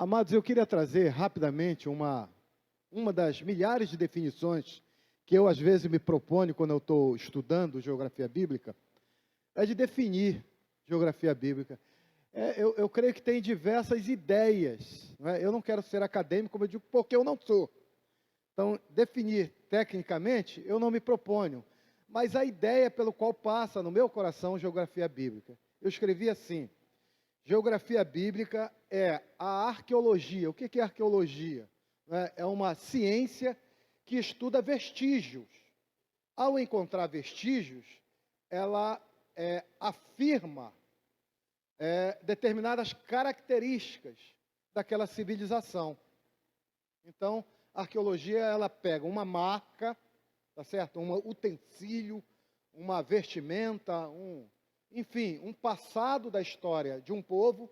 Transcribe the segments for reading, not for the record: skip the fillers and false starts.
Amados, eu queria trazer rapidamente uma das milhares de definições que eu, às vezes, me proponho quando eu estou estudando geografia bíblica, é de definir geografia bíblica. Eu creio que tem diversas ideias, não é? Eu não quero ser acadêmico, como eu digo, porque eu não sou. Então, definir tecnicamente, eu não me proponho. Mas a ideia pelo qual passa no meu coração geografia bíblica. Eu escrevi assim: geografia bíblica é a arqueologia. O que é arqueologia? É uma ciência que estuda vestígios. Ao encontrar vestígios, ela afirma determinadas características daquela civilização. Então, a arqueologia, ela pega uma marca, tá certo? Um utensílio, uma vestimenta, enfim, um passado da história de um povo,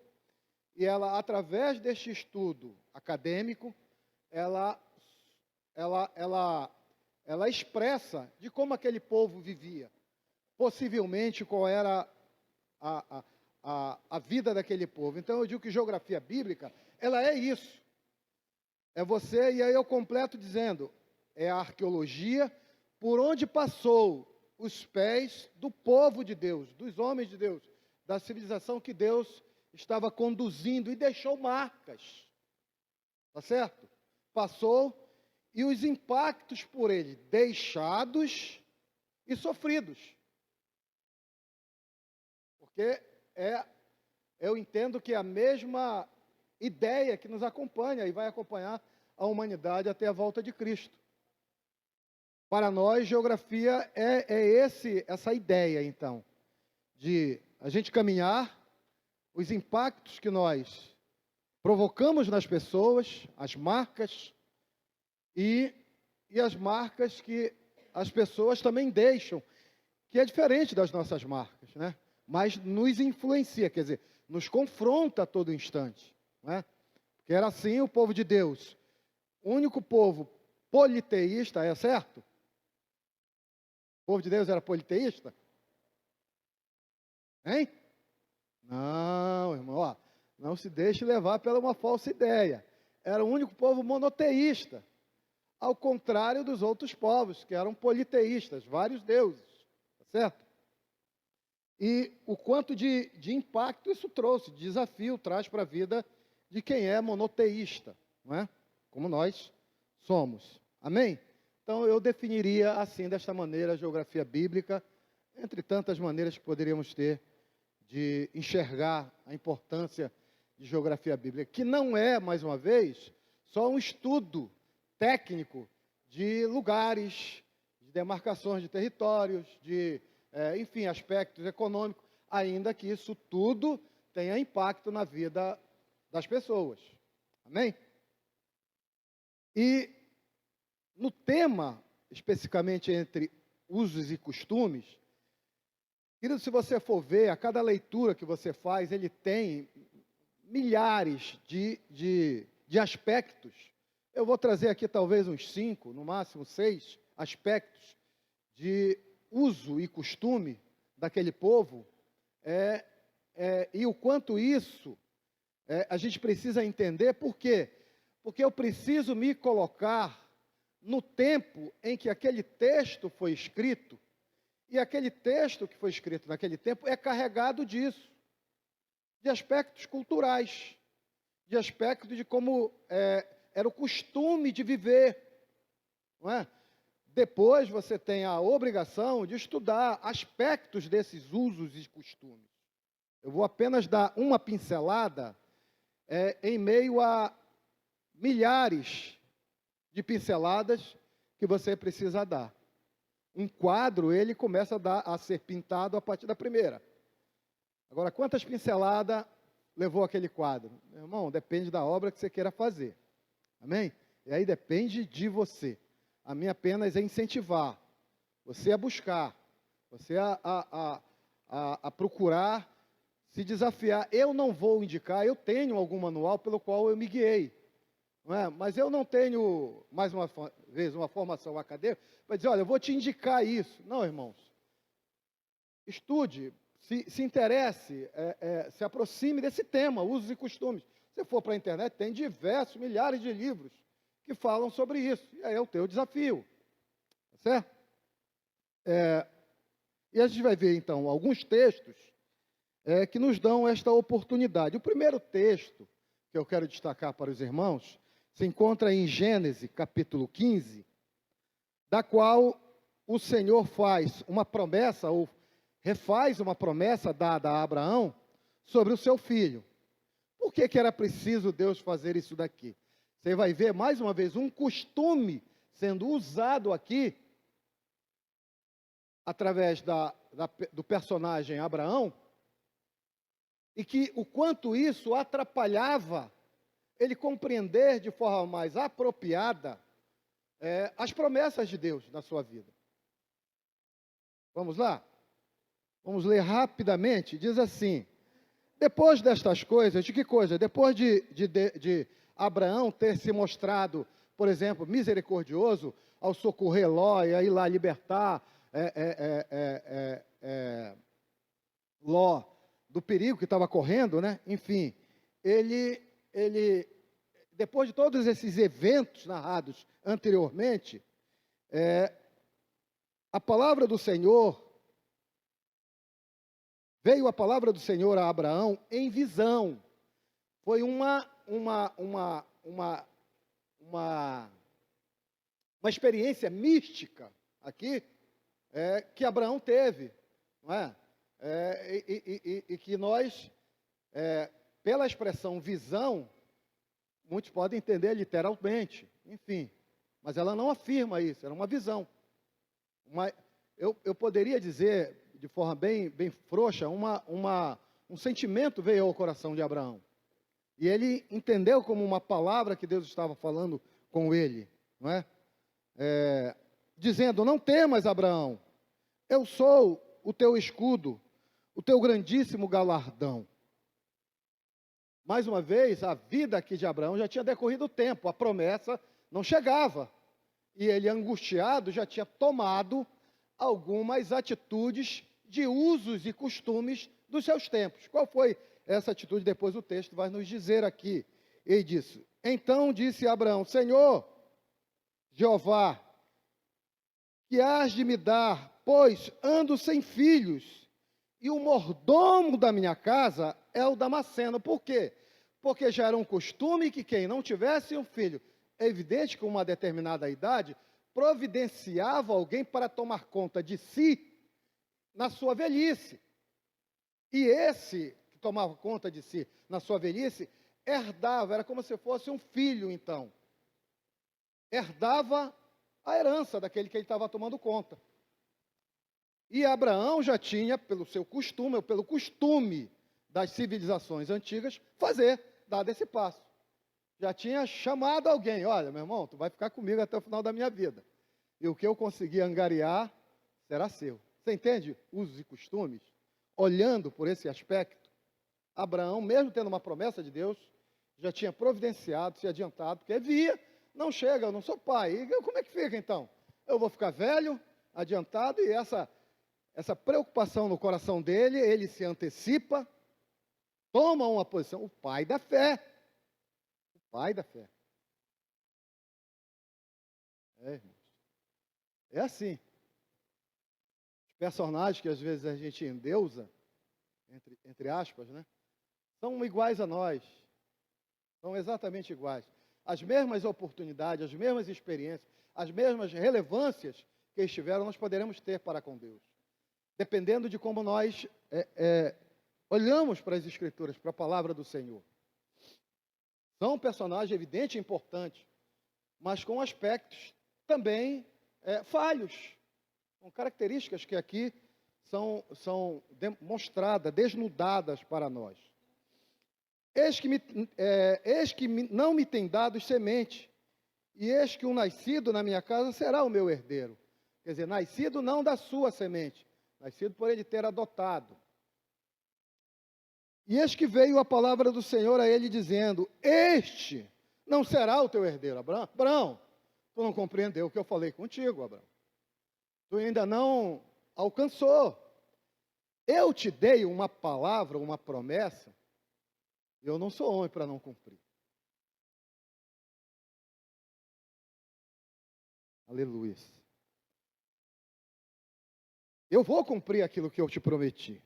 e ela, através deste estudo acadêmico, ela expressa de como aquele povo vivia, possivelmente qual era a vida daquele povo. Então eu digo que geografia bíblica, ela é isso. É você, e aí eu completo dizendo, é a arqueologia por onde passou os pés do povo de Deus, dos homens de Deus, da civilização que Deus estava conduzindo e deixou marcas. Tá certo? Passou e os impactos por ele deixados e sofridos. Porque eu entendo que é a mesma ideia que nos acompanha e vai acompanhar a humanidade até a volta de Cristo. Para nós, geografia essa ideia, então, de a gente caminhar, os impactos que nós provocamos nas pessoas, as marcas, e as marcas que as pessoas também deixam, que é diferente das nossas marcas, né? Mas nos influencia, quer dizer, nos confronta a todo instante, né? Porque era assim o povo de Deus, o único povo politeísta, é certo? O povo de Deus era politeísta? Hein? Não, irmão, ó, não se deixe levar pela uma falsa ideia. Era o único povo monoteísta, ao contrário dos outros povos, que eram politeístas, vários deuses, tá certo? E o quanto de impacto isso trouxe, de desafio traz para a vida de quem é monoteísta, não é? Como nós somos. Amém? Então eu definiria assim, desta maneira, a geografia bíblica, entre tantas maneiras que poderíamos ter de enxergar a importância de geografia bíblica, que não é, mais uma vez, só um estudo técnico de lugares, de demarcações de territórios, enfim, aspectos econômicos, ainda que isso tudo tenha impacto na vida das pessoas. Amém? E no tema, especificamente entre usos e costumes, querido, se você for ver, a cada leitura que você faz, ele tem milhares de aspectos. Eu vou trazer aqui talvez uns 5, no máximo 6 aspectos de uso e costume daquele povo, e o quanto isso a gente precisa entender. Por quê? Porque eu preciso me colocar no tempo em que aquele texto foi escrito, e aquele texto que foi escrito naquele tempo é carregado disso, de aspectos culturais, de aspectos de como era o costume de viver, não é? Depois você tem a obrigação de estudar aspectos desses usos e costumes. Eu vou apenas dar uma pincelada em meio a milhares de pinceladas que você precisa dar. Um quadro, ele começa a ser pintado a partir da primeira. Agora, quantas pinceladas levou aquele quadro? Meu irmão, depende da obra que você queira fazer. Amém? E aí depende de você. A minha apenas é incentivar você a buscar, você a procurar se desafiar. Eu não vou indicar, eu tenho algum manual pelo qual eu me guiei, não é? Mas eu não tenho, mais uma vez, uma formação acadêmica para dizer, olha, eu vou te indicar isso. Não, irmãos. Estude, se interesse, se aproxime desse tema, usos e costumes. Se for para a internet, tem diversos, milhares de livros que falam sobre isso. E aí é o teu desafio. Tá certo? E a gente vai ver, então, alguns textos que nos dão esta oportunidade. O primeiro texto que eu quero destacar para os irmãos se encontra em Gênesis, capítulo 15, da qual o Senhor faz uma promessa, ou refaz uma promessa dada a Abraão sobre o seu filho. Por que era preciso Deus fazer isso daqui? Você vai ver, mais uma vez, um costume sendo usado aqui, através do personagem Abraão, e que o quanto isso atrapalhava ele compreender de forma mais apropriada as promessas de Deus na sua vida. Vamos lá? Vamos ler rapidamente. Diz assim: depois destas coisas, de que coisa? Depois de Abraão ter se mostrado, por exemplo, misericordioso ao socorrer Ló e a ir lá libertar Ló do perigo que estava correndo, né? Enfim, ele, depois de todos esses eventos narrados anteriormente, a palavra do Senhor, veio a palavra do Senhor a Abraão em visão. Foi uma experiência mística aqui, que Abraão teve, não é? E que nós, pela expressão visão, muitos podem entender literalmente, enfim, mas ela não afirma isso, era uma visão. Eu poderia dizer, de forma bem frouxa, um sentimento veio ao coração de Abraão, e ele entendeu como uma palavra que Deus estava falando com ele, não é? Dizendo: não temas, Abraão, eu sou o teu escudo, o teu grandíssimo galardão. Mais uma vez, a vida aqui de Abraão já tinha decorrido o tempo, a promessa não chegava. E ele, angustiado, já tinha tomado algumas atitudes de usos e costumes dos seus tempos. Qual foi essa atitude? Depois o texto vai nos dizer aqui. Ele disse: então disse Abraão: Senhor, Jeová, que hás de me dar, pois ando sem filhos, e o mordomo da minha casa é o Damasceno. Por quê? Porque já era um costume que quem não tivesse um filho, é evidente que com uma determinada idade, providenciava alguém para tomar conta de si na sua velhice. E esse que tomava conta de si na sua velhice, herdava, era como se fosse um filho então. Herdava a herança daquele que ele estava tomando conta. E Abraão já tinha, pelo seu costume, ou pelo costume das civilizações antigas, dado esse passo. Já tinha chamado alguém: olha, meu irmão, tu vai ficar comigo até o final da minha vida. E o que eu conseguir angariar será seu. Você entende usos e costumes? Olhando por esse aspecto, Abraão, mesmo tendo uma promessa de Deus, já tinha providenciado, se adiantado, porque via, não chega, eu não sou pai. E como é que fica então? Eu vou ficar velho, adiantado, e essa preocupação no coração dele, ele se antecipa, toma uma posição, o pai da fé. O pai da fé. Irmãos. É assim. Os personagens que às vezes a gente endeusa, entre aspas, né? São iguais a nós. São exatamente iguais. As mesmas oportunidades, as mesmas experiências, as mesmas relevâncias que eles tiveram, nós poderemos ter para com Deus. Dependendo de como nós olhamos para as Escrituras, para a palavra do Senhor. São um personagem evidente e importante, mas com aspectos também falhos, com características que aqui são demonstradas, desnudadas para nós. Eis que não me tem dado semente, e eis que um nascido na minha casa será o meu herdeiro. Quer dizer, nascido não da sua semente, nascido por ele ter adotado. E eis que veio a palavra do Senhor a ele dizendo: este não será o teu herdeiro. Abraão, tu não compreendeu o que eu falei contigo, Abraão. Tu ainda não alcançou. Eu te dei uma palavra, uma promessa, Eu não sou homem para não cumprir. Aleluia. Eu vou cumprir aquilo que eu te prometi.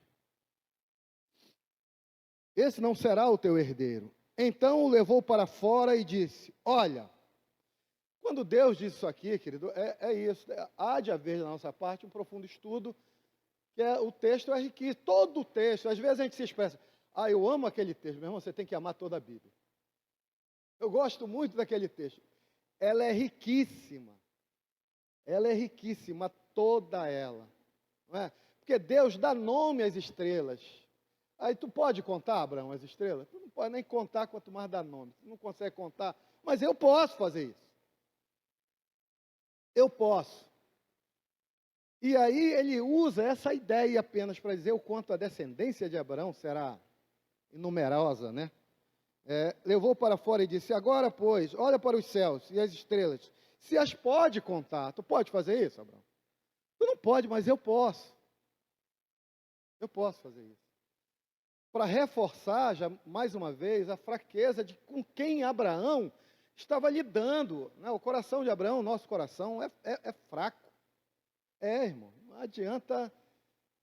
Esse não será o teu herdeiro. Então o levou para fora e disse: olha, quando Deus diz isso aqui, querido, é isso. Há de haver da nossa parte um profundo estudo, que o texto é riquíssimo. Todo o texto, às vezes a gente se expressa: eu amo aquele texto. Meu irmão, você tem que amar toda a Bíblia. Eu gosto muito daquele texto. Ela é riquíssima. Ela é riquíssima, toda ela. Não é? Porque Deus dá nome às estrelas. Aí tu pode contar, Abraão, as estrelas? Tu não pode nem contar, quanto mais dar nome. Tu não consegue contar, mas eu posso fazer isso. Eu posso. E aí ele usa essa ideia apenas para dizer o quanto a descendência de Abraão será inumerosa, né? Levou para fora e disse: agora, pois, olha para os céus e as estrelas, se as pode contar. Tu pode fazer isso, Abraão? Tu não pode, mas eu posso. Eu posso fazer isso. Para reforçar, já mais uma vez, a fraqueza de com quem Abraão estava lidando. Né? O coração de Abraão, nosso coração, é fraco. Irmão, não adianta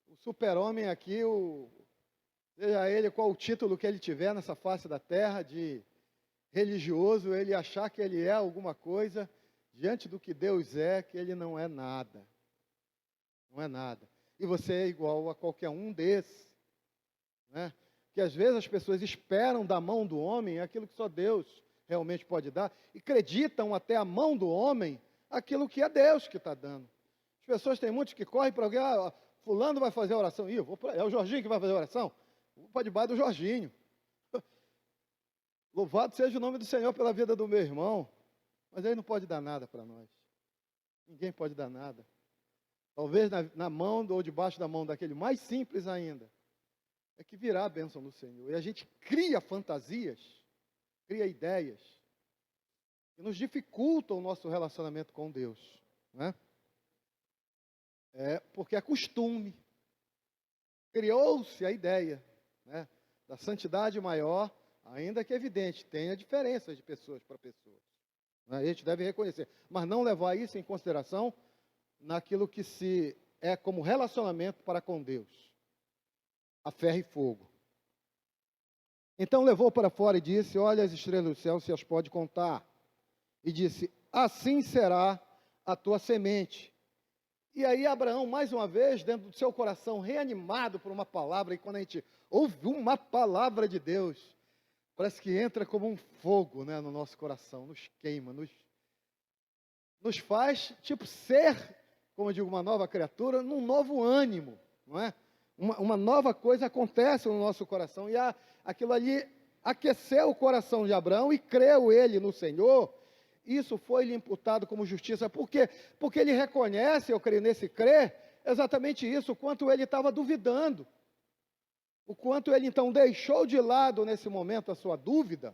o super-homem aqui, seja ele qual o título que ele tiver nessa face da terra, de religioso, ele achar que ele é alguma coisa, diante do que Deus é, que ele não é nada. Não é nada. E você é igual a qualquer um desses. Né? Que às vezes as pessoas esperam da mão do homem aquilo que só Deus realmente pode dar, e acreditam até a mão do homem aquilo que é Deus que está dando. As pessoas têm muitos que correm para alguém: fulano vai fazer a oração, é o Jorginho que vai fazer a oração, vou para debaixo do Jorginho. Louvado seja o nome do Senhor pela vida do meu irmão, mas ele não pode dar nada para nós, ninguém pode dar nada. Talvez na mão ou debaixo da mão daquele mais simples ainda, é que virá a bênção do Senhor. E a gente cria fantasias, cria ideias, que nos dificultam o nosso relacionamento com Deus. Né? Porque é costume. Criou-se a ideia, né, da santidade maior, ainda que evidente, tenha diferenças de pessoas para pessoas. Né? A gente deve reconhecer, mas não levar isso em consideração naquilo que se é como relacionamento para com Deus. A ferro e fogo. Então levou para fora e disse: olha as estrelas do céu, se as pode contar. E disse: assim será a tua semente. E aí Abraão, mais uma vez, dentro do seu coração, reanimado por uma palavra, e quando a gente ouve uma palavra de Deus, parece que entra como um fogo, né, no nosso coração, nos queima, nos faz, ser, como eu digo, uma nova criatura, num novo ânimo, não é? Uma nova coisa acontece no nosso coração, e aquilo ali aqueceu o coração de Abraão, e creu ele no Senhor. Isso foi-lhe imputado como justiça. Por quê? Porque ele reconhece, eu creio nesse crer, exatamente isso, o quanto ele estava duvidando. O quanto ele então deixou de lado nesse momento a sua dúvida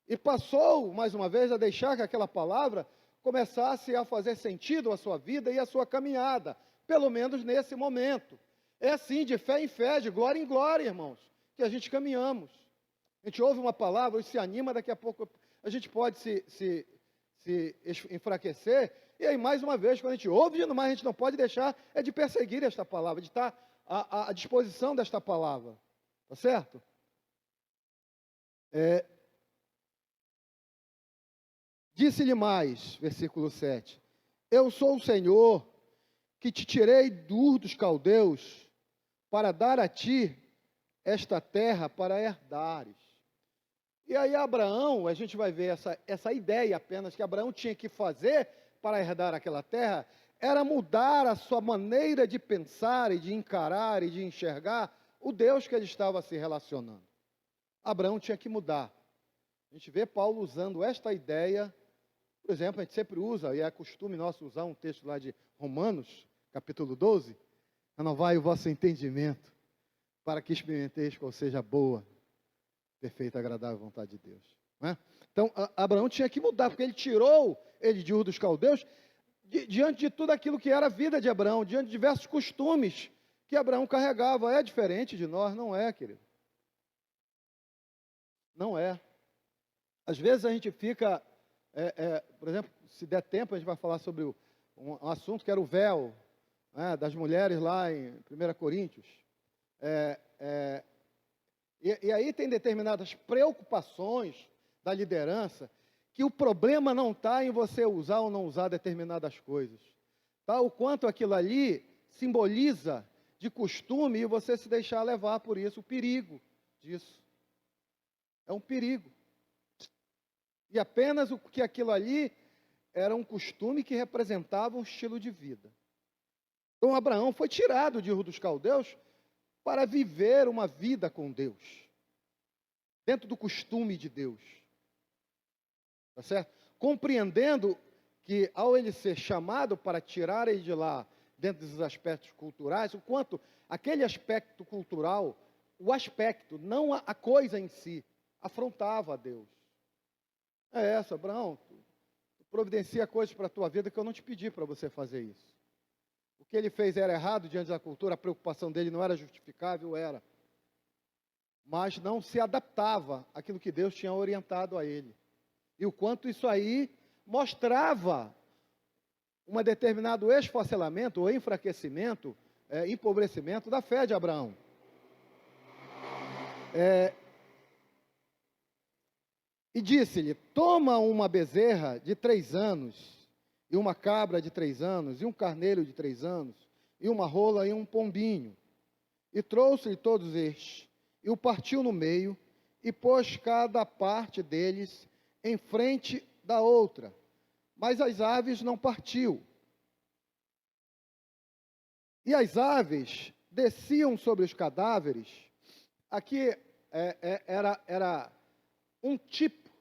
e passou, mais uma vez, a deixar que aquela palavra começasse a fazer sentido à sua vida e à sua caminhada, pelo menos nesse momento. É assim, de fé em fé, de glória em glória, irmãos, que a gente caminhamos. A gente ouve uma palavra e se anima, daqui a pouco a gente pode se enfraquecer, e aí mais uma vez, quando a gente ouve demais, a gente não pode deixar de perseguir esta palavra, de estar à disposição desta palavra, tá certo? Disse-lhe mais, versículo 7, eu sou o Senhor, que te tirei do Ur dos caldeus, para dar a ti esta terra para herdares. E aí Abraão, a gente vai ver essa ideia apenas que Abraão tinha que fazer para herdar aquela terra, era mudar a sua maneira de pensar e de encarar e de enxergar o Deus que ele estava se relacionando. Abraão tinha que mudar. A gente vê Paulo usando esta ideia, por exemplo, a gente sempre usa, e é costume nosso usar um texto lá de Romanos, capítulo 12, renovai o vosso entendimento, para que experimenteis qual seja a boa, perfeita e agradável vontade de Deus. Né? Então, Abraão tinha que mudar, porque ele tirou ele de Ur dos caldeus, diante de tudo aquilo que era a vida de Abraão, diante de diversos costumes que Abraão carregava. É diferente de nós, não é, querido? Não é. Às vezes a gente fica, por exemplo, se der tempo, a gente vai falar sobre um assunto que era o véu, né, das mulheres lá em 1 Coríntios. E aí tem determinadas preocupações da liderança, que o problema não está em você usar ou não usar determinadas coisas. Tá? O quanto aquilo ali simboliza de costume e você se deixar levar por isso, o perigo disso. É um perigo. E apenas o que aquilo ali era um costume que representava um estilo de vida. Então Abraão foi tirado de Ur dos Caldeus para viver uma vida com Deus, dentro do costume de Deus. Tá certo? Compreendendo que ao ele ser chamado para tirar ele de lá, dentro desses aspectos culturais, o quanto aquele aspecto cultural, o aspecto, não a coisa em si, afrontava a Deus. É essa, Abraão, tu providencia coisas para a tua vida que eu não te pedi para você fazer isso. O que ele fez era errado diante da cultura, a preocupação dele não era justificável, era. Mas não se adaptava àquilo que Deus tinha orientado a ele. E o quanto isso aí mostrava um determinado esfacelamento ou enfraquecimento, empobrecimento da fé de Abraão. E disse-lhe, toma uma bezerra de 3 anos, e uma cabra de 3 anos, e um carneiro de 3 anos, e uma rola e um pombinho. E trouxe-lhe todos estes, e o partiu no meio, e pôs cada parte deles em frente da outra. Mas as aves não partiu. E as aves desciam sobre os cadáveres. Aqui era um tipo,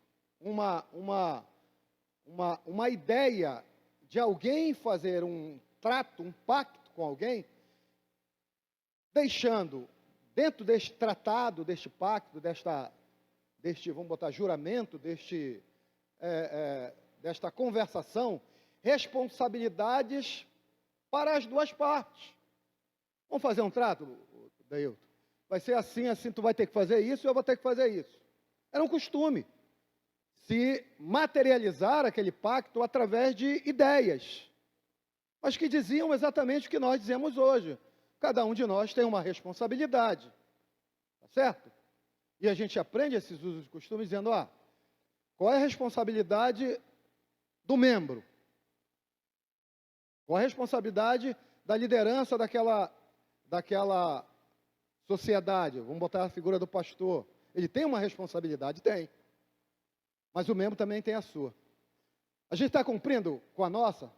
uma ideia de alguém fazer um trato, um pacto com alguém, deixando dentro deste tratado, deste pacto, deste, vamos botar, juramento, desta conversação, responsabilidades para as duas partes. Vamos fazer um trato, Dailton? Vai ser assim, assim, tu vai ter que fazer isso e eu vou ter que fazer isso. Era um costume se materializar aquele pacto através de ideias, mas que diziam exatamente o que nós dizemos hoje. Cada um de nós tem uma responsabilidade, tá certo? E a gente aprende esses usos e costumes dizendo, qual é a responsabilidade do membro? Qual a responsabilidade da liderança daquela sociedade? Vamos botar a figura do pastor. Ele tem uma responsabilidade? Tem. Mas o membro também tem a sua. A gente está cumprindo com a nossa?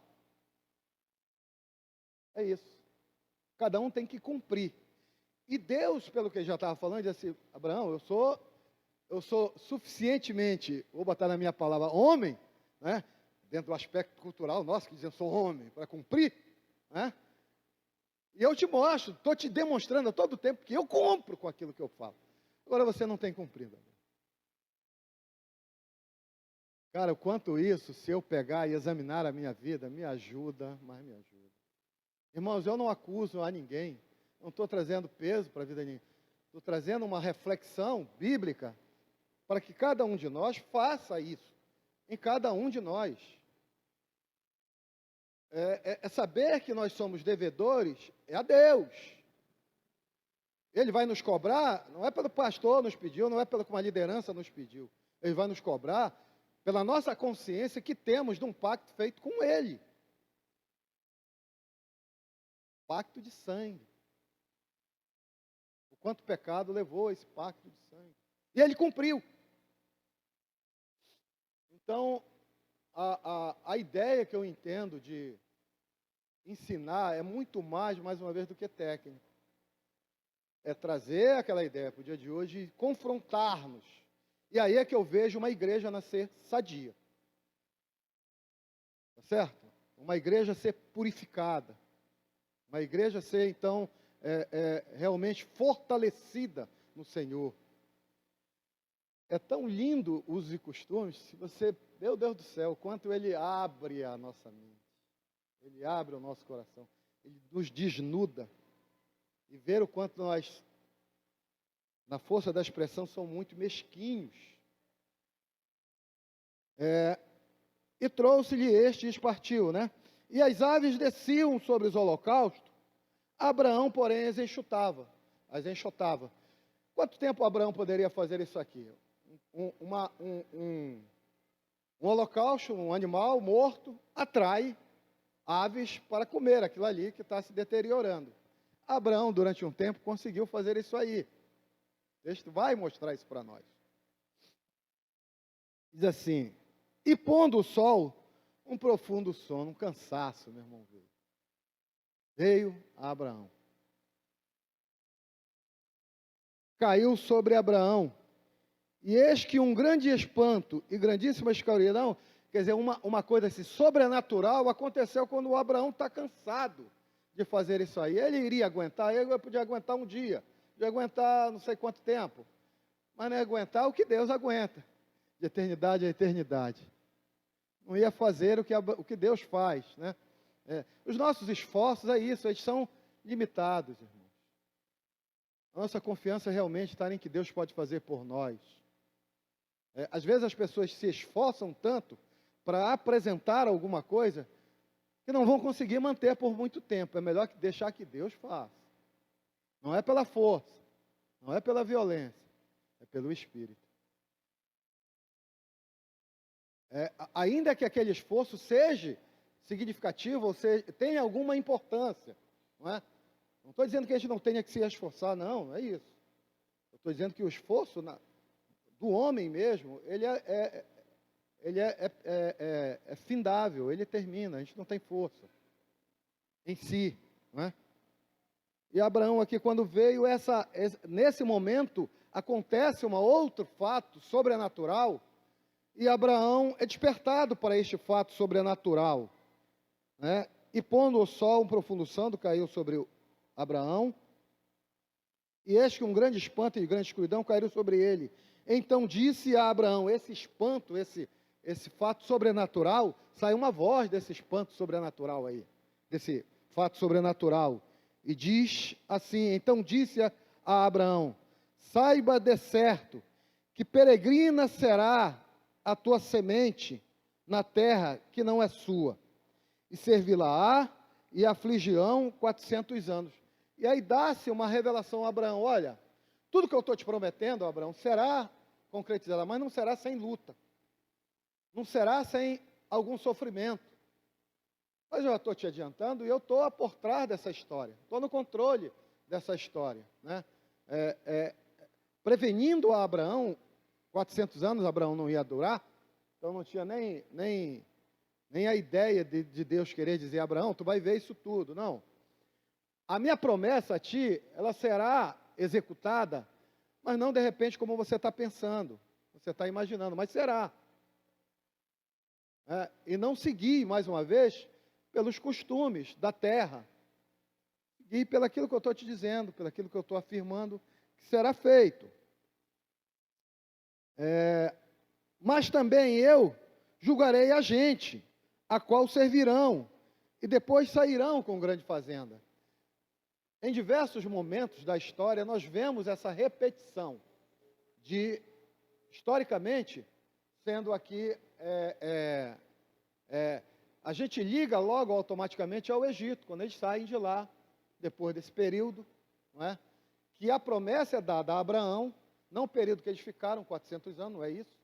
É isso. Cada um tem que cumprir. E Deus, pelo que ele já estava falando, disse assim, Abraão, eu sou suficientemente, vou botar na minha palavra, homem, né? Dentro do aspecto cultural nosso, que dizem, eu sou homem, para cumprir, né? E eu te mostro, estou te demonstrando a todo tempo que eu cumpro com aquilo que eu falo. Agora você não tem cumprido. Cara, o quanto isso, se eu pegar e examinar a minha vida, me ajuda, mas me ajuda. Irmãos, eu não acuso a ninguém, não estou trazendo peso para a vida de ninguém, estou trazendo uma reflexão bíblica para que cada um de nós faça isso, em cada um de nós. Saber que nós somos devedores a Deus. Ele vai nos cobrar, não é pelo pastor nos pediu, não é pelo que uma liderança nos pediu. Ele vai nos cobrar pela nossa consciência que temos de um pacto feito com Ele. Pacto de sangue. O quanto pecado levou esse pacto de sangue. E Ele cumpriu. Então, a ideia que eu entendo de ensinar é muito mais uma vez, do que técnico. É trazer aquela ideia para o dia de hoje e confrontar-nos. E aí é que eu vejo uma igreja nascer sadia. Tá certo? Uma igreja ser purificada. Uma igreja ser, então, realmente fortalecida no Senhor. É tão lindo os costumes, se você, meu Deus do céu, quanto ele abre a nossa mente. Ele abre o nosso coração. Ele nos desnuda. E ver o quanto nós, na força da expressão, somos muito mesquinhos. E trouxe-lhe este e partiu, né? E as aves desciam sobre os holocaustos, Abraão, porém, as enxotava. Quanto tempo Abraão poderia fazer isso aqui? Um holocausto, um animal morto, atrai aves para comer aquilo ali que está se deteriorando. Abraão, durante um tempo, conseguiu fazer isso aí. O texto vai mostrar isso para nós. Diz assim: e pondo o sol, um profundo sono, um cansaço, meu irmão, veio a Abraão. Caiu sobre Abraão, e eis que um grande espanto e grandíssima escuridão, quer dizer, uma coisa assim, sobrenatural, aconteceu quando o Abraão está cansado de fazer isso aí. Ele iria aguentar, ele podia aguentar um dia, podia aguentar não sei quanto tempo, mas não ia aguentar o que Deus aguenta, de eternidade a eternidade. Não ia fazer o que Deus faz, né? Os nossos esforços é isso, eles são limitados, irmãos. A nossa confiança realmente está em que Deus pode fazer por nós. Às vezes as pessoas se esforçam tanto para apresentar alguma coisa que não vão conseguir manter por muito tempo. É melhor deixar que Deus faça. Não é pela força, não é pela violência, é pelo Espírito. Ainda que aquele esforço seja significativo, ou seja, tenha alguma importância, não é? Não estou dizendo que a gente não tenha que se esforçar, não é isso. Eu estou dizendo que o esforço do homem mesmo, ele é findável, ele termina, a gente não tem força em si, não é? E Abraão aqui, quando veio, nesse momento, acontece um outro fato sobrenatural, e Abraão é despertado para este fato sobrenatural, né? E pondo o sol, um profundo sono caiu sobre Abraão, e eis que um grande espanto e grande escuridão caíram sobre ele. Então disse a Abraão, esse espanto, esse fato sobrenatural, saiu uma voz desse espanto sobrenatural aí, desse fato sobrenatural, e diz assim: então disse a Abraão, saiba de certo, que peregrina será a tua semente na terra que não é sua, e servi-la-á e afligirão 400 anos. E aí dá-se uma revelação a Abraão: olha, tudo que eu estou te prometendo, Abraão, será concretizado, mas não será sem luta, não será sem algum sofrimento. Mas eu estou te adiantando e eu estou por trás dessa história, estou no controle dessa história, né? Prevenindo a Abraão, 400 anos Abraão não ia durar, então não tinha nem a ideia de Deus querer dizer: Abraão, tu vai ver isso tudo. Não. A minha promessa a ti, ela será executada, mas não de repente como você está pensando, você está imaginando, mas será. E não seguir, mais uma vez, pelos costumes da terra, e pelo aquilo que eu estou te dizendo, pelo aquilo que eu estou afirmando que será feito. Mas também eu julgarei a gente, a qual servirão, e depois sairão com grande fazenda. Em diversos momentos da história, nós vemos essa repetição historicamente, sendo aqui, a gente liga logo automaticamente ao Egito, quando eles saem de lá, depois desse período, não é? Que a promessa é dada a Abraão, não o período que eles ficaram, 400 anos, não é isso,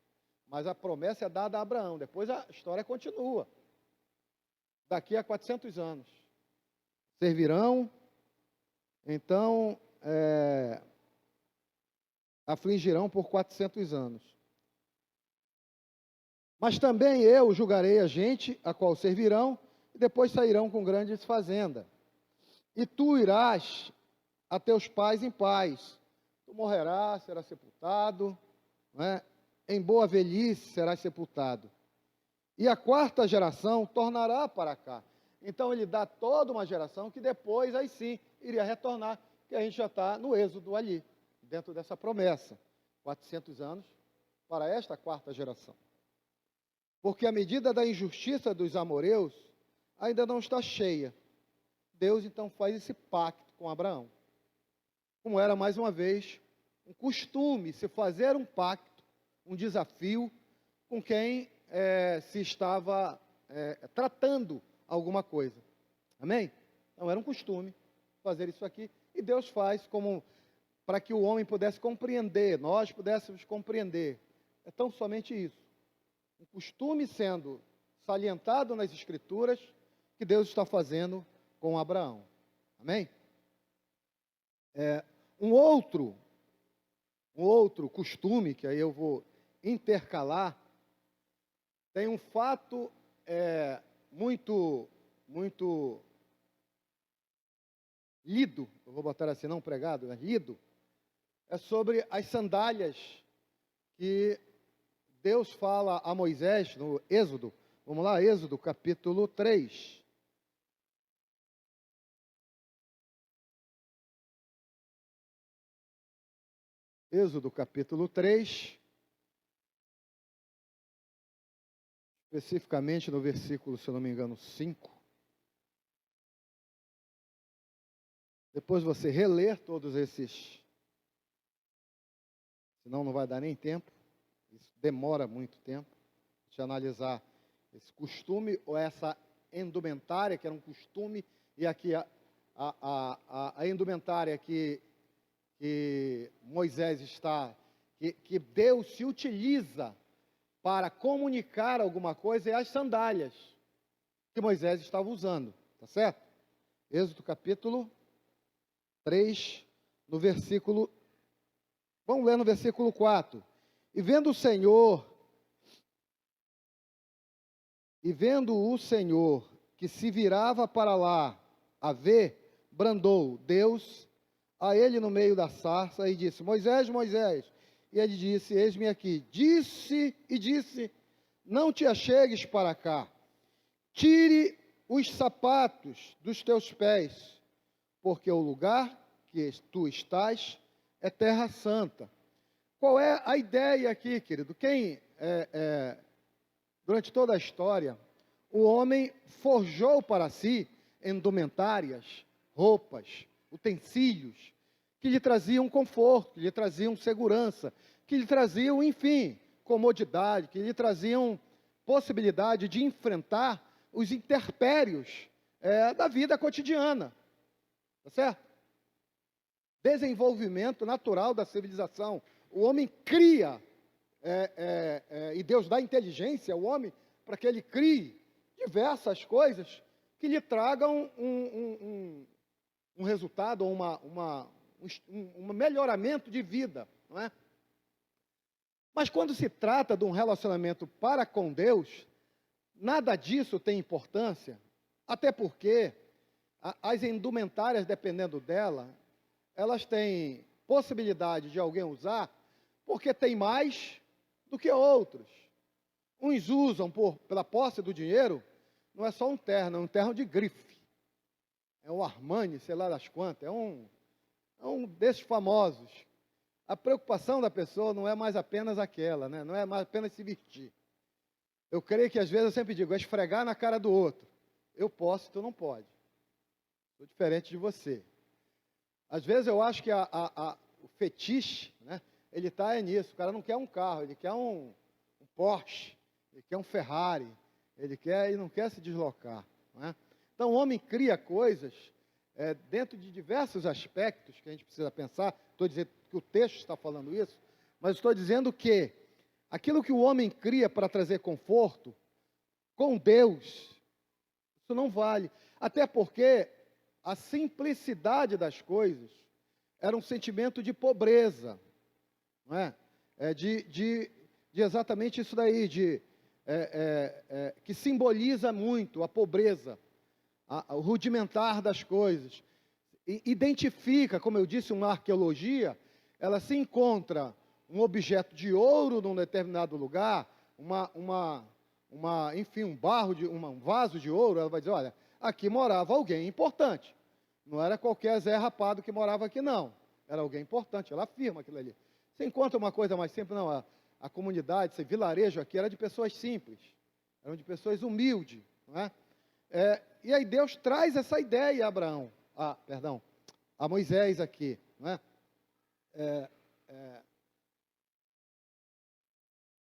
mas a promessa é dada a Abraão, depois a história continua, daqui a 400 anos, servirão, então, afligirão por 400 anos. Mas também eu julgarei a gente, a qual servirão, e depois sairão com grandes fazendas. E tu irás a teus pais em paz. Tu morrerás, serás sepultado, não é? Em boa velhice serás sepultado. E a quarta geração tornará para cá. Então ele dá toda uma geração que depois, aí sim, iria retornar, que a gente já está no êxodo ali, dentro dessa promessa. 400 anos para esta quarta geração. Porque a medida da injustiça dos amoreus ainda não está cheia. Deus então faz esse pacto com Abraão. Como era, mais uma vez, um costume se fazer um pacto, um desafio, com quem se estava tratando alguma coisa. Amém? Então era um costume fazer isso aqui, e Deus faz como para que o homem pudesse compreender, nós pudéssemos compreender. É tão somente isso. Um costume sendo salientado nas Escrituras, que Deus está fazendo com Abraão. Amém? Um outro costume, que aí eu vou intercalar, tem um fato muito lido, eu vou botar assim, não pregado, mas lido, é sobre as sandálias que Deus fala a Moisés no Êxodo. Vamos lá, Êxodo capítulo 3. Êxodo capítulo 3, especificamente no versículo, se eu não me engano, 5. Depois você reler todos esses, senão não vai dar nem tempo, isso demora muito tempo, de analisar esse costume ou essa indumentária, que era um costume, e aqui a indumentária que Moisés está, que Deus se utiliza para comunicar alguma coisa, é as sandálias que Moisés estava usando, tá certo? Êxodo capítulo 3, no versículo, vamos ler no versículo 4. E vendo o Senhor que se virava para lá a ver, brandou Deus a ele no meio da sarça e disse: Moisés, Moisés. E ele disse: eis-me aqui. Disse, não te achegues para cá, tire os sapatos dos teus pés, porque o lugar que tu estás é terra santa. Qual é a ideia aqui, querido? Durante toda a história, o homem forjou para si indumentárias, roupas, utensílios, que lhe traziam conforto, que lhe traziam segurança, que lhe traziam, enfim, comodidade, que lhe traziam possibilidade de enfrentar os intempéries da vida cotidiana. Tá certo? Desenvolvimento natural da civilização. O homem cria, e Deus dá inteligência ao homem para que ele crie diversas coisas que lhe tragam um resultado, um melhoramento de vida, não é? Mas quando se trata de um relacionamento para com Deus, nada disso tem importância, até porque as indumentárias, dependendo dela, elas têm possibilidade de alguém usar, porque tem mais do que outros. Uns usam pela posse do dinheiro, não é só um terno, é um terno de grife. É um Armani, sei lá das quantas, é um desses famosos. A preocupação da pessoa não é mais apenas aquela, né? Não é mais apenas se vestir. Eu creio que às vezes eu sempre digo, é esfregar na cara do outro. Eu posso, tu não pode. Sou diferente de você. Às vezes eu acho que o fetiche, né? Ele está nisso. O cara não quer um carro, ele quer um Porsche, ele quer um Ferrari, ele não quer se deslocar, não é? Então o homem cria coisas dentro de diversos aspectos que a gente precisa pensar. Estou dizendo que o texto está falando isso, mas estou dizendo que aquilo que o homem cria para trazer conforto, com Deus, isso não vale. Até porque a simplicidade das coisas era um sentimento de pobreza, não é? De exatamente isso daí, que simboliza muito a pobreza, o rudimentar das coisas. Identifica, como eu disse, uma arqueologia, ela se encontra um objeto de ouro num determinado lugar, enfim, um vaso de ouro, ela vai dizer, olha, aqui morava alguém importante. Não era qualquer Zé Rapado que morava aqui, não. Era alguém importante, ela afirma aquilo ali. Você encontra uma coisa mais simples, não, a comunidade, esse vilarejo aqui, era de pessoas simples, eram de pessoas humildes, não é? E aí Deus traz essa ideia a Moisés aqui, não é?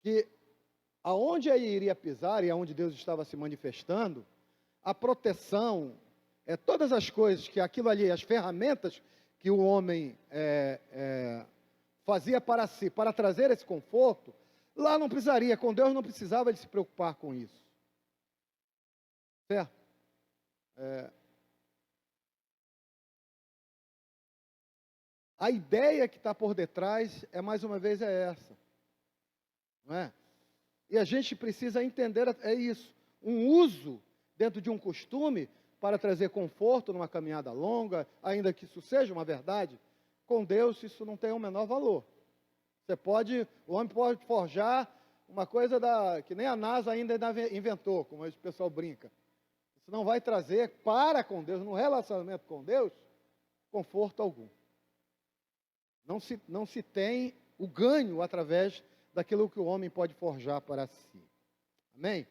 Que aonde ele iria pisar e aonde Deus estava se manifestando, a proteção, todas as coisas que aquilo ali, as ferramentas que o homem fazia para si, para trazer esse conforto, lá não precisaria, com Deus não precisava ele se preocupar com isso. Certo? A ideia que está por detrás, mais uma vez, é essa. Não é? E a gente precisa entender, isso, um uso dentro de um costume para trazer conforto numa caminhada longa, ainda que isso seja uma verdade, com Deus isso não tem o menor valor. O homem pode forjar uma coisa que nem a NASA ainda inventou, como o pessoal brinca. Isso não vai trazer com Deus, no relacionamento com Deus, conforto algum. Não se tem o ganho através daquilo que o homem pode forjar para si. Amém?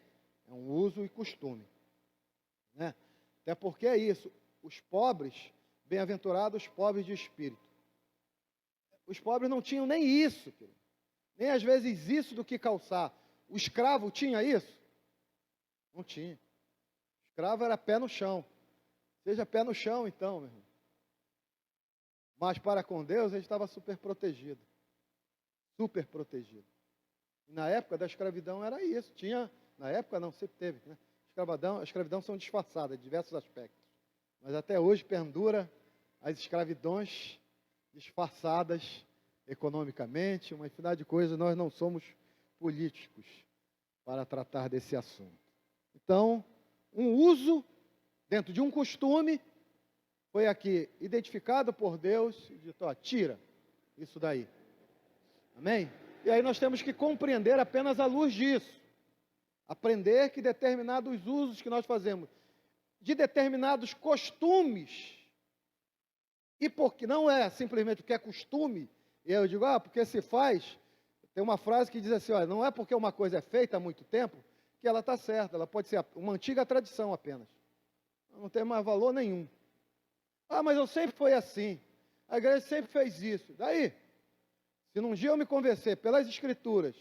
É um uso e costume. Né? Até porque é isso. Os pobres, bem-aventurados os pobres de espírito. Os pobres não tinham nem isso, querido. Nem às vezes isso do que calçar. O escravo tinha isso? Não tinha. O escravo era pé no chão. Seja pé no chão então, meu irmão. Mas para com Deus ele estava super protegido. Super protegido. E na época da escravidão era isso. Na época não, sempre teve, né? A escravidão são disfarçadas de diversos aspectos. Mas até hoje perdura as escravidões disfarçadas economicamente, uma infinidade de coisas. Nós não somos políticos para tratar desse assunto. Então, um uso dentro de um costume foi aqui identificado por Deus e dito, tira isso daí. Amém? E aí nós temos que compreender apenas à luz disso. Aprender que determinados usos que nós fazemos, de determinados costumes, e porque não é simplesmente porque é costume, e eu digo, porque se faz, tem uma frase que diz assim, não é porque uma coisa é feita há muito tempo, que ela está certa, ela pode ser uma antiga tradição apenas. Não tem mais valor nenhum. Mas eu sempre foi assim, a igreja sempre fez isso. Daí, se num dia eu me convencer pelas escrituras,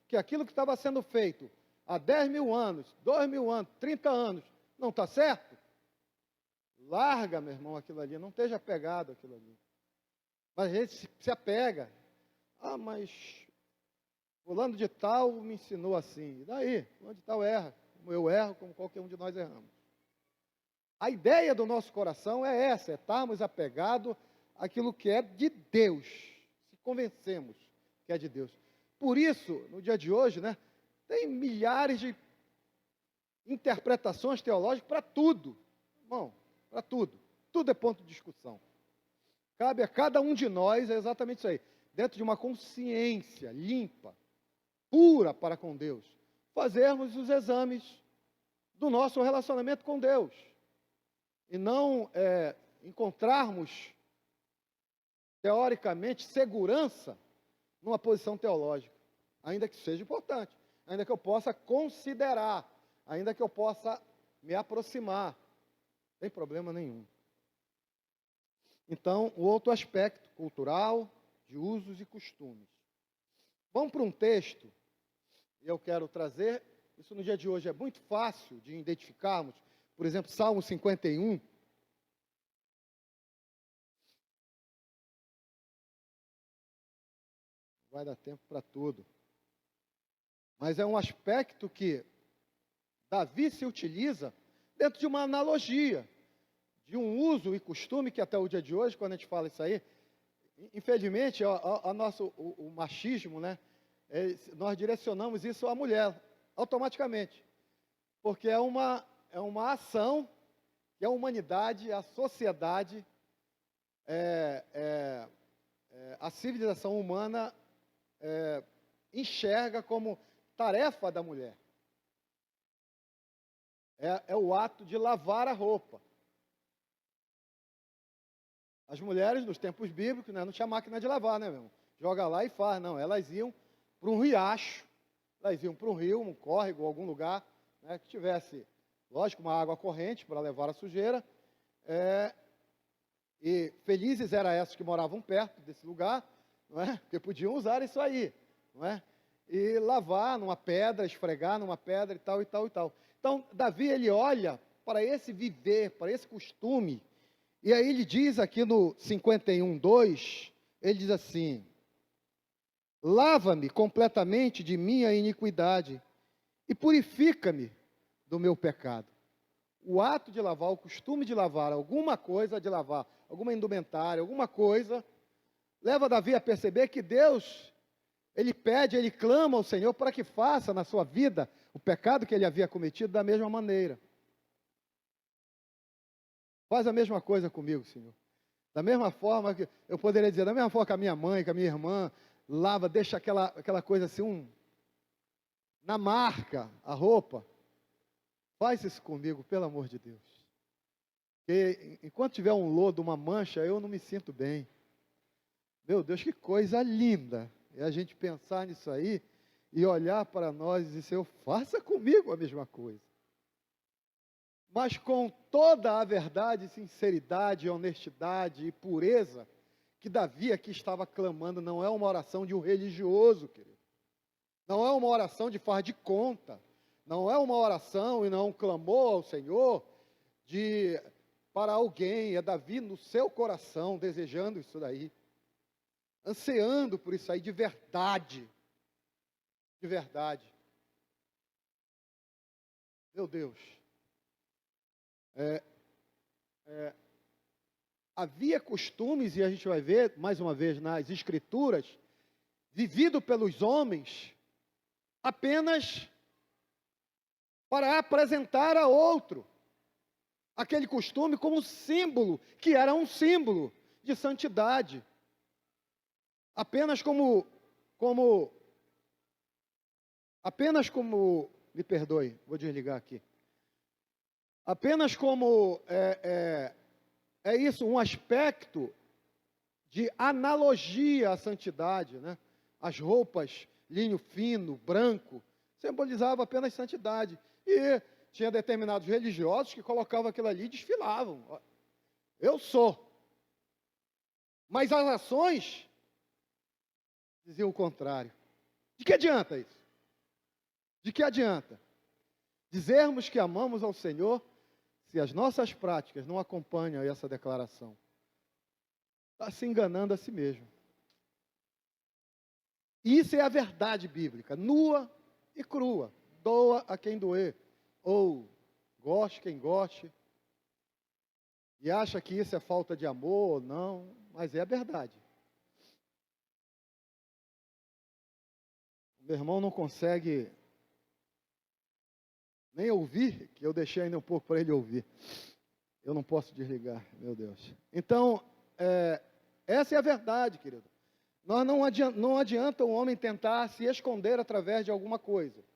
que aquilo que estava sendo feito há 10 mil anos, 2 mil anos, 30 anos, não está certo? Larga, meu irmão, aquilo ali, não esteja apegado àquilo ali. Mas a gente se apega. Mas fulano de tal me ensinou assim. E daí? Fulano de tal erra, como eu erro, como qualquer um de nós erramos. A ideia do nosso coração é essa, estarmos apegados àquilo que é de Deus. Se convencemos que é de Deus. Por isso, no dia de hoje, né, tem milhares de interpretações teológicas para tudo. Irmão, para tudo. Tudo é ponto de discussão. Cabe a cada um de nós, é exatamente isso aí, dentro de uma consciência limpa, pura para com Deus, fazermos os exames do nosso relacionamento com Deus. E não encontrarmos, teoricamente, segurança numa posição teológica. Ainda que seja importante, ainda que eu possa considerar, ainda que eu possa me aproximar. Não tem problema nenhum. Então, o outro aspecto cultural, de usos e costumes. Vamos para um texto, e eu quero trazer, isso no dia de hoje é muito fácil de identificarmos, por exemplo, Salmo 51. Vai dar tempo para tudo. Mas é um aspecto que Davi se utiliza dentro de uma analogia, de um uso e costume que até o dia de hoje, quando a gente fala isso aí, infelizmente, o machismo, né, nós direcionamos isso à mulher, automaticamente. Porque é uma ação que a humanidade, a sociedade, a civilização humana enxerga como tarefa da mulher. É o ato de lavar a roupa. As mulheres, nos tempos bíblicos, né, não tinha máquina de lavar, né, meu irmão? Joga lá e faz. Não, elas iam para um riacho, elas iam para um rio, um córrego, algum lugar, né, que tivesse, lógico, uma água corrente para levar a sujeira. E felizes eram essas que moravam perto desse lugar, não é? Porque podiam usar isso aí, não é? e lavar numa pedra, esfregar numa pedra e tal, e tal, e tal. Então, Davi, ele olha para esse viver, para esse costume, e aí ele diz aqui no 51:2, ele diz assim: lava-me completamente de minha iniquidade e purifica-me do meu pecado. O ato de lavar, o costume de lavar alguma coisa, de lavar alguma indumentária, alguma coisa, leva Davi a perceber que Deus, ele pede, ele clama ao Senhor para que faça na sua vida o pecado que ele havia cometido da mesma maneira. Faz a mesma coisa comigo, Senhor. Da mesma forma que, eu poderia dizer, da mesma forma que a minha mãe, que a minha irmã, lava, deixa aquela coisa assim, na marca, a roupa. Faz isso comigo, pelo amor de Deus. Porque enquanto tiver um lodo, uma mancha, eu não me sinto bem. Meu Deus, que coisa linda. É a gente pensar nisso aí e olhar para nós e dizer, Senhor, faça comigo a mesma coisa. Mas com toda a verdade, sinceridade, honestidade e pureza, que Davi aqui estava clamando, não é uma oração de um religioso, querido. Não é uma oração de faz de conta. Não é uma oração e não um clamor ao Senhor para alguém. É Davi no seu coração, desejando isso daí. Ansiando por isso aí de verdade. De verdade. Meu Deus. Havia costumes, e a gente vai ver mais uma vez nas Escrituras, vivido pelos homens apenas para apresentar a outro aquele costume como símbolo, que era um símbolo de santidade. Apenas como, me perdoe, vou desligar aqui. Apenas como, é isso, um aspecto de analogia à santidade, né? As roupas, linho fino, branco, simbolizavam apenas santidade. E tinha determinados religiosos que colocavam aquilo ali e desfilavam. Eu sou. Mas as ações diziam o contrário. De que adianta isso? De que adianta dizermos que amamos ao Senhor se as nossas práticas não acompanham essa declaração? Está se enganando a si mesmo. Isso é a verdade bíblica, nua e crua. Doa a quem doer, ou goste quem goste, e acha que isso é falta de amor, não, mas é a verdade. O meu irmão não consegue nem ouvir, que eu deixei ainda um pouco para ele ouvir. Eu não posso desligar, meu Deus. Então, essa é a verdade, querido. Não adianta o homem tentar se esconder através de alguma coisa.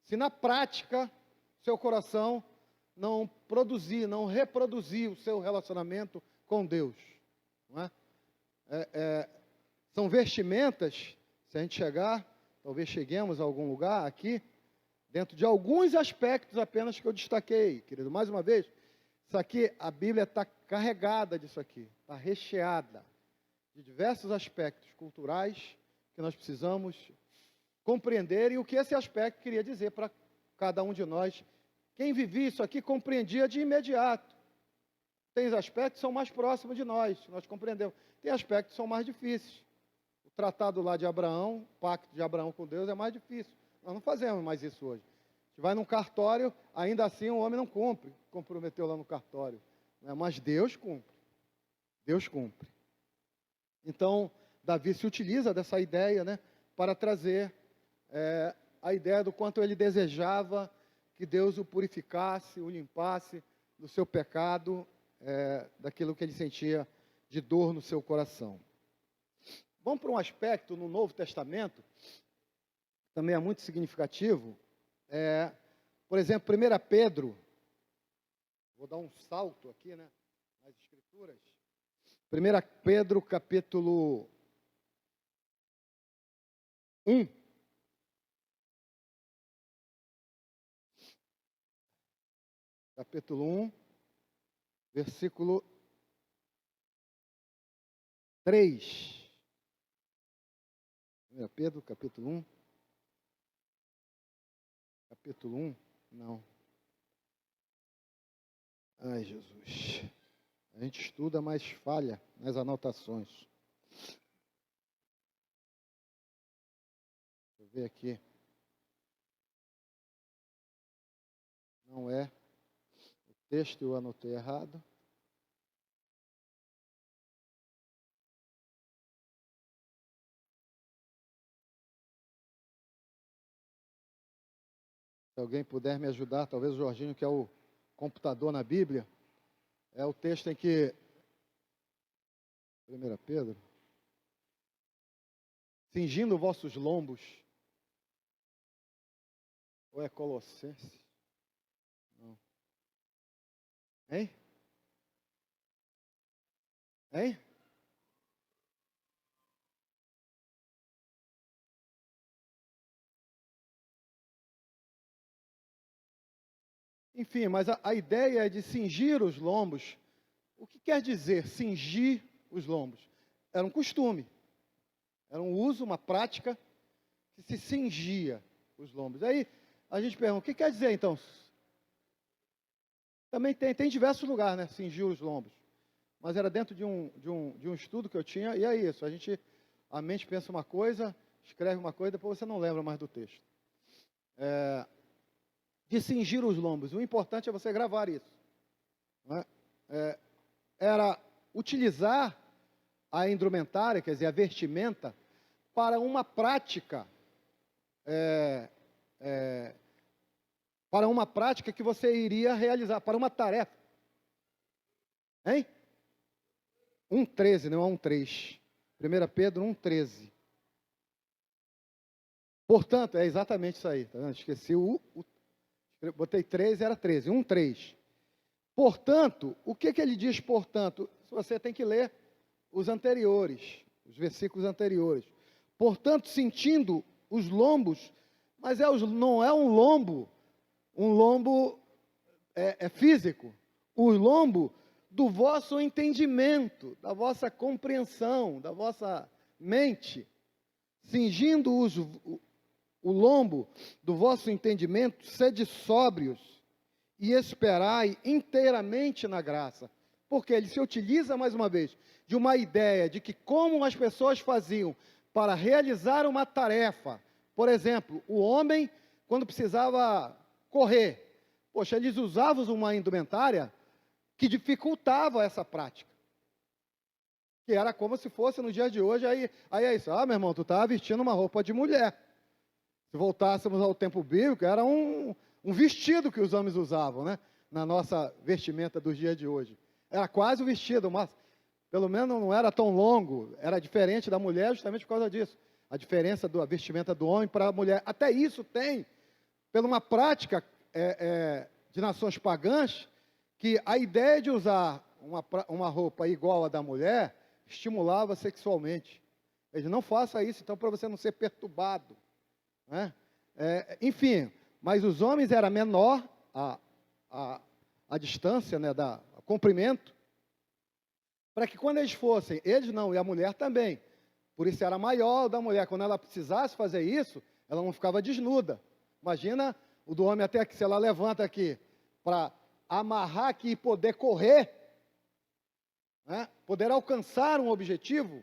Se na prática, seu coração não produzir, não reproduzir o seu relacionamento com Deus. Não é? São vestimentas, se a gente chegar, talvez cheguemos a algum lugar aqui, dentro de alguns aspectos apenas que eu destaquei, querido. Mais uma vez, isso aqui, a Bíblia está carregada disso aqui, está recheada de diversos aspectos culturais que nós precisamos compreender e o que esse aspecto queria dizer para cada um de nós. Quem vivia isso aqui compreendia de imediato. Tem aspectos que são mais próximos de nós compreendemos. Tem aspectos que são mais difíceis. O tratado lá de Abraão, o pacto de Abraão com Deus é mais difícil. Nós não fazemos mais isso hoje. A gente vai num cartório, ainda assim o homem não cumpre, comprometeu lá no cartório. Mas Deus cumpre. Deus cumpre. Então, Davi se utiliza dessa ideia, né, para trazer a ideia do quanto ele desejava que Deus o purificasse, o limpasse do seu pecado, daquilo que ele sentia de dor no seu coração. Vamos para um aspecto no Novo Testamento, também é muito significativo. Por exemplo, 1 Pedro, vou dar um salto aqui, né, nas Escrituras. 1 Pedro, capítulo 1. Capítulo 1, versículo 3. 1 Pedro, capítulo 1, capítulo 1? Não. Ai, Jesus. A gente estuda, mas falha nas anotações. Deixa eu ver aqui. Não é. O texto eu anotei errado. Se alguém puder me ajudar, talvez o Jorginho, que é o computador na Bíblia, é o texto em que 1 Pedro, cingindo vossos lombos, ou é Colossenses? Não. Hein? Hein? Enfim, mas a ideia é de cingir os lombos. O que quer dizer cingir os lombos? Era um costume, era um uso, uma prática que se cingia os lombos. Aí a gente pergunta, o que quer dizer então? Também tem diversos lugares, né? Cingir os lombos. Mas era dentro de um estudo que eu tinha, e é isso. A mente pensa uma coisa, escreve uma coisa, depois você não lembra mais do texto. De cingir os lombos. O importante é você gravar isso. Não é? Era utilizar a indumentária, quer dizer, a vestimenta, para uma prática, para uma prática que você iria realizar, para uma tarefa. Hein? 1,13, não é 1,3. 1 Pedro 1,13. Portanto, é exatamente isso aí, tá vendo? Esqueci botei 13, era 13, 1,3. Portanto, o que ele diz, portanto? Você tem que ler os anteriores, os versículos anteriores. Portanto, sentindo os lombos, mas não é um lombo físico, o lombo do vosso entendimento, da vossa compreensão, da vossa mente, cingindo o lombo do vosso entendimento, sede sóbrios e esperai inteiramente na graça. Porque ele se utiliza, mais uma vez, de uma ideia de que como as pessoas faziam para realizar uma tarefa. Por exemplo, o homem, quando precisava correr, poxa, eles usavam uma indumentária que dificultava essa prática. Que era como se fosse no dia de hoje, aí é isso. Meu irmão, tu estava vestindo uma roupa de mulher. Se voltássemos ao tempo bíblico, era um vestido que os homens usavam, né? Na nossa vestimenta dos dias de hoje. Era quase o vestido, mas pelo menos não era tão longo, era diferente da mulher justamente por causa disso. A diferença da vestimenta do homem para a mulher. Até isso tem, pela uma prática de nações pagãs, que a ideia de usar uma roupa igual à da mulher estimulava sexualmente. Ele não faça isso, então, para você não ser perturbado. Né? Enfim, mas os homens era menor a distância, né, o comprimento, para que quando eles fossem, eles não, e a mulher também, por isso era maior da mulher, quando ela precisasse fazer isso, ela não ficava desnuda. Imagina o do homem até que se ela levanta aqui, para amarrar aqui e poder correr, né, poder alcançar um objetivo,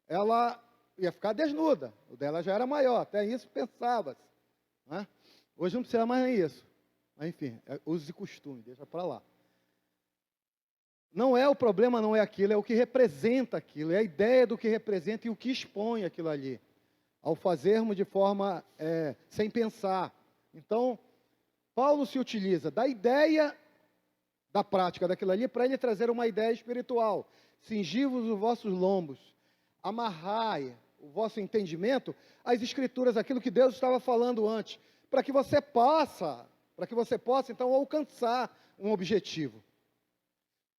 ela ia ficar desnuda, o dela já era maior, até isso pensava-se. Né? Hoje não precisa mais nem isso. Mas, enfim, uso e costume, deixa para lá. Não é o problema, não é aquilo, é o que representa aquilo, é a ideia do que representa e o que expõe aquilo ali, ao fazermos de forma sem pensar. Então, Paulo se utiliza da ideia da prática daquilo ali para ele trazer uma ideia espiritual. Cingivos os vossos lombos, amarrai o vosso entendimento às escrituras, aquilo que Deus estava falando antes, para que você possa então alcançar um objetivo.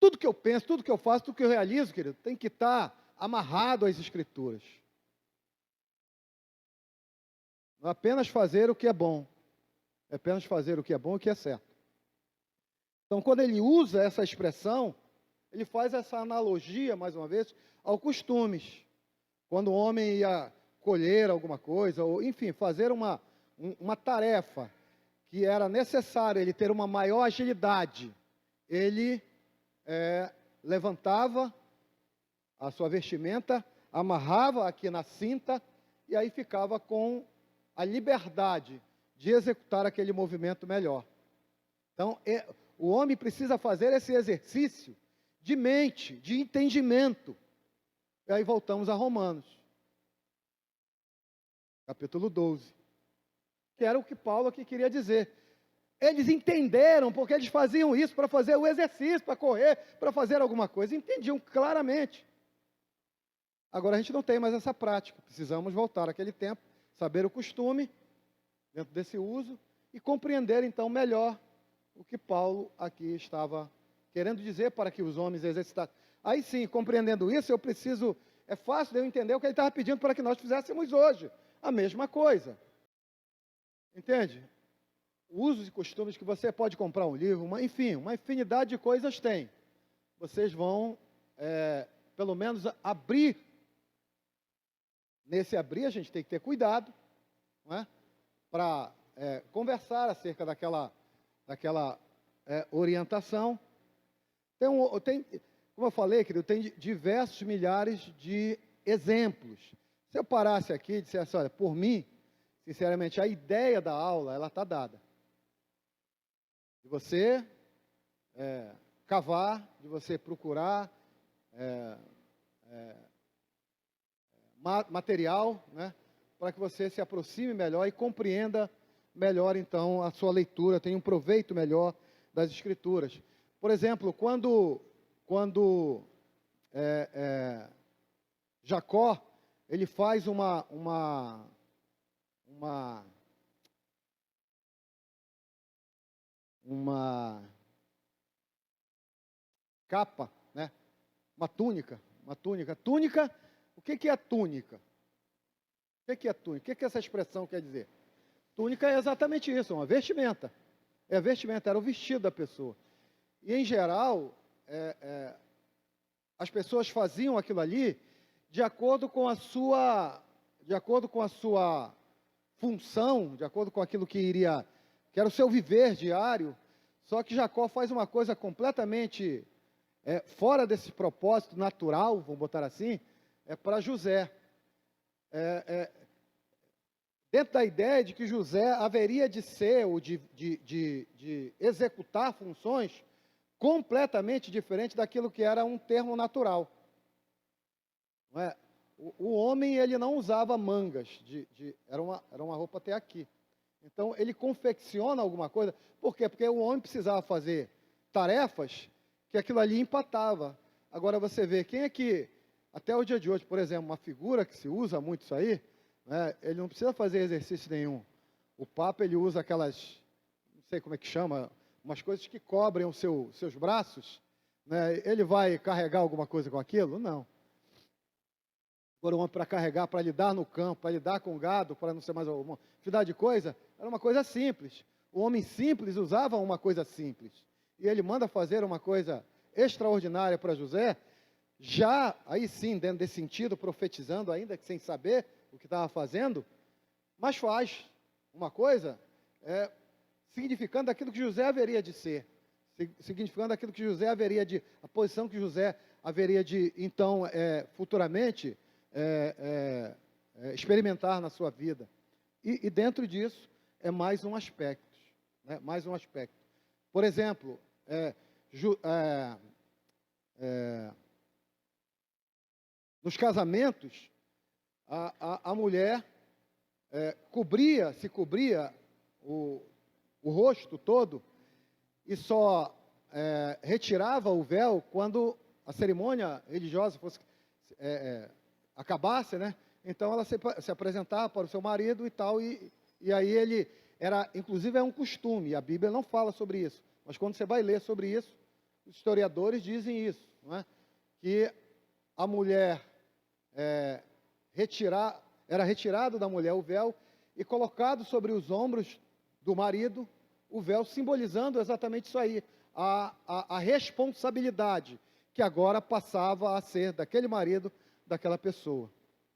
Tudo que eu penso, tudo que eu faço, tudo que eu realizo, querido, tem que estar amarrado às escrituras. Não é apenas fazer o que é bom, é apenas fazer o que é bom e o que é certo. Então, quando ele usa essa expressão, ele faz essa analogia, mais uma vez, aos costumes. Quando o homem ia colher alguma coisa, ou enfim, fazer uma tarefa que era necessário ele ter uma maior agilidade, ele levantava a sua vestimenta, amarrava aqui na cinta, e aí ficava com a liberdade de executar aquele movimento melhor. Então, o homem precisa fazer esse exercício de mente, de entendimento. E aí voltamos a Romanos, capítulo 12, que era o que Paulo aqui queria dizer. Eles entenderam porque eles faziam isso para fazer o exercício, para correr, para fazer alguma coisa. Entendiam claramente. Agora a gente não tem mais essa prática. Precisamos voltar àquele tempo, saber o costume dentro desse uso e compreender então melhor o que Paulo aqui estava querendo dizer para que os homens exercitassem. Aí sim, compreendendo isso, é fácil de eu entender o que ele estava pedindo para que nós fizéssemos hoje. A mesma coisa. Entende? Usos e costumes que você pode comprar um livro, enfim, uma infinidade de coisas tem. Vocês vão, pelo menos, abrir. Nesse abrir, a gente tem que ter cuidado, não é? Para conversar acerca daquela orientação. Como eu falei, querido, tem diversos milhares de exemplos. Se eu parasse aqui e dissesse, olha, por mim, sinceramente, a ideia da aula, ela está dada. De você cavar, de você procurar material, né, para que você se aproxime melhor e compreenda melhor, então, a sua leitura, tenha um proveito melhor das Escrituras. Por exemplo, quando Jacó, ele faz uma capa, né? Uma túnica. Túnica, o que é túnica? O que é túnica? O que essa expressão quer dizer? Túnica é exatamente isso, uma vestimenta. É a vestimenta, era o vestido da pessoa. E, em geral, as pessoas faziam aquilo ali de acordo com a sua função, de acordo com aquilo que era o seu viver diário. Só que Jacó faz uma coisa completamente fora desse propósito natural, vamos botar assim, para José. Dentro da ideia de que José haveria de ser, ou de executar funções completamente diferentes daquilo que era um termo natural. Não é? O homem, ele não usava mangas, era uma roupa até aqui. Então, ele confecciona alguma coisa. Por quê? Porque o homem precisava fazer tarefas que aquilo ali empatava. Agora, você vê, quem é que, até o dia de hoje, por exemplo, uma figura que se usa muito isso aí, né, ele não precisa fazer exercício nenhum. O Papa, ele usa aquelas, não sei como é que chama, umas coisas que cobrem os seus braços, né? Ele vai carregar alguma coisa com aquilo? Não. Agora, o homem para carregar, para lidar no campo, para lidar com gado, para não ser mais uma infinidade de coisa, era uma coisa simples. O homem simples usava uma coisa simples. E ele manda fazer uma coisa extraordinária para José, já, aí sim, dentro desse sentido, profetizando, ainda que sem saber o que estava fazendo, mas faz uma coisa significando aquilo que José haveria de ser, significando aquilo que José haveria de, a posição que José haveria de, então, futuramente, experimentar na sua vida. E dentro disso, mais um aspecto, né? Mais um aspecto. Por exemplo, nos casamentos, a mulher se cobria o rosto todo e só retirava o véu quando a cerimônia religiosa fosse acabasse, né? Então ela se apresentava para o seu marido e tal, e aí inclusive é um costume, a Bíblia não fala sobre isso, mas quando você vai ler sobre isso, os historiadores dizem isso, não é? Que a mulher era retirado da mulher o véu e colocado sobre os ombros do marido o véu, simbolizando exatamente isso aí, a responsabilidade que agora passava a ser daquele marido, daquela pessoa,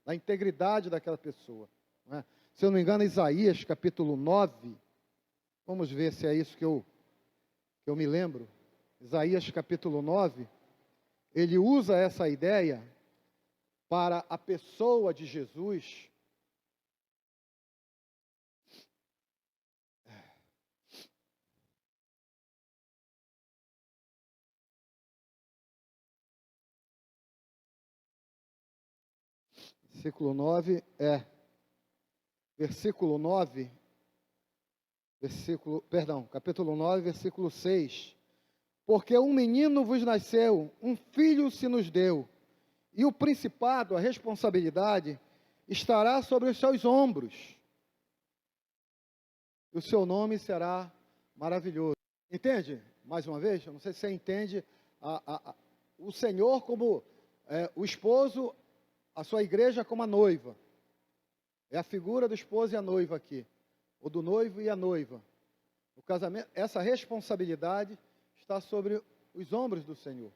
da integridade daquela pessoa. Não é? Se eu não me engano, Isaías capítulo 9, vamos ver se é isso que eu me lembro. Isaías capítulo 9, ele usa essa ideia para a pessoa de Jesus. Versículo 9, capítulo 9, versículo 6. Porque um menino vos nasceu, um filho se nos deu, e o principado, a responsabilidade, estará sobre os seus ombros. E o seu nome será maravilhoso. Entende? Mais uma vez, eu não sei se você entende o Senhor como o esposo, a sua igreja como a noiva. É a figura do esposo e a noiva aqui. Ou do noivo e a noiva. O casamento, essa responsabilidade está sobre os ombros do Senhor.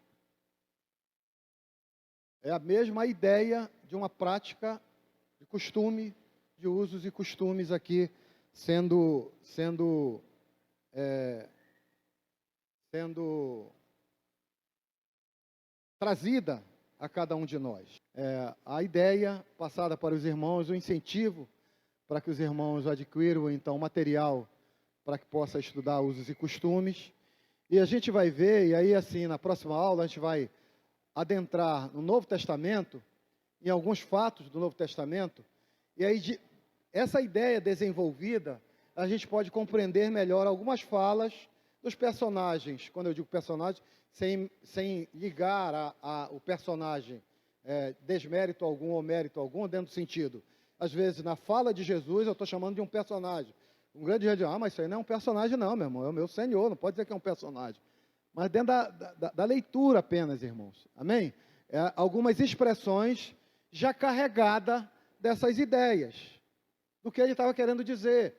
É a mesma ideia de uma prática de costume, de usos e costumes aqui sendo trazida a cada um de nós. A ideia passada para os irmãos, o incentivo para que os irmãos adquiram então material para que possa estudar usos e costumes. E a gente vai ver, e aí assim, na próxima aula a gente vai adentrar no Novo Testamento, em alguns fatos do Novo Testamento, e aí essa ideia desenvolvida, a gente pode compreender melhor algumas falas dos personagens. Quando eu digo personagem, sem ligar o personagem desmérito algum ou mérito algum, dentro do sentido. Às vezes, na fala de Jesus, eu estou chamando de um personagem. Um grande dia de, mas isso aí não é um personagem não, meu irmão, é o meu Senhor, não pode dizer que é um personagem. Mas dentro da leitura apenas, irmãos. Amém? Algumas expressões já carregadas dessas ideias, do que ele estava querendo dizer.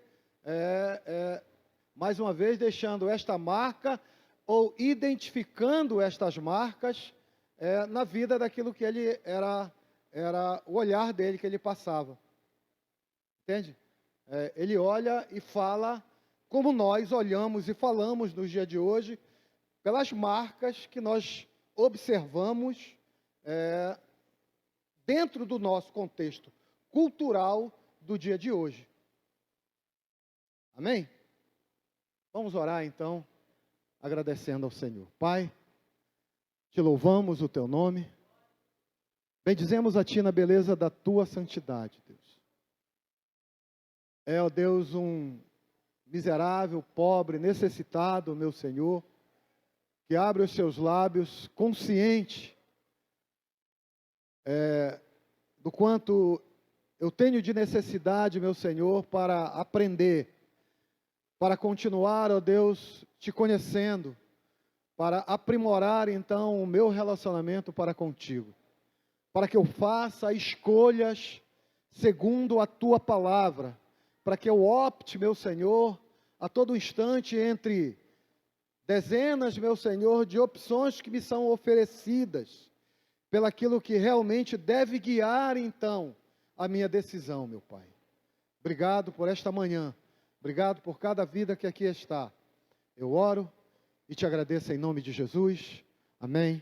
Mais uma vez, deixando esta marca, ou identificando estas marcas, na vida daquilo que ele era o olhar dele que ele passava. Entende? Ele olha e fala como nós olhamos e falamos nos dias de hoje, pelas marcas que nós observamos dentro do nosso contexto cultural do dia de hoje. Amém? Vamos orar então, agradecendo ao Senhor. Pai, te louvamos o teu nome, bendizemos a ti na beleza da tua santidade, Deus. Ó Deus, um miserável, pobre, necessitado, meu Senhor, que abre os seus lábios, consciente do quanto eu tenho de necessidade, meu Senhor, para aprender, para continuar, ó Deus, te conhecendo, para aprimorar, então, o meu relacionamento para contigo, para que eu faça escolhas segundo a tua palavra, para que eu opte, meu Senhor, a todo instante entre dezenas, meu Senhor, de opções que me são oferecidas, pelaquilo que realmente deve guiar, então, a minha decisão, meu Pai. Obrigado por esta manhã, obrigado por cada vida que aqui está. Eu oro e te agradeço em nome de Jesus. Amém.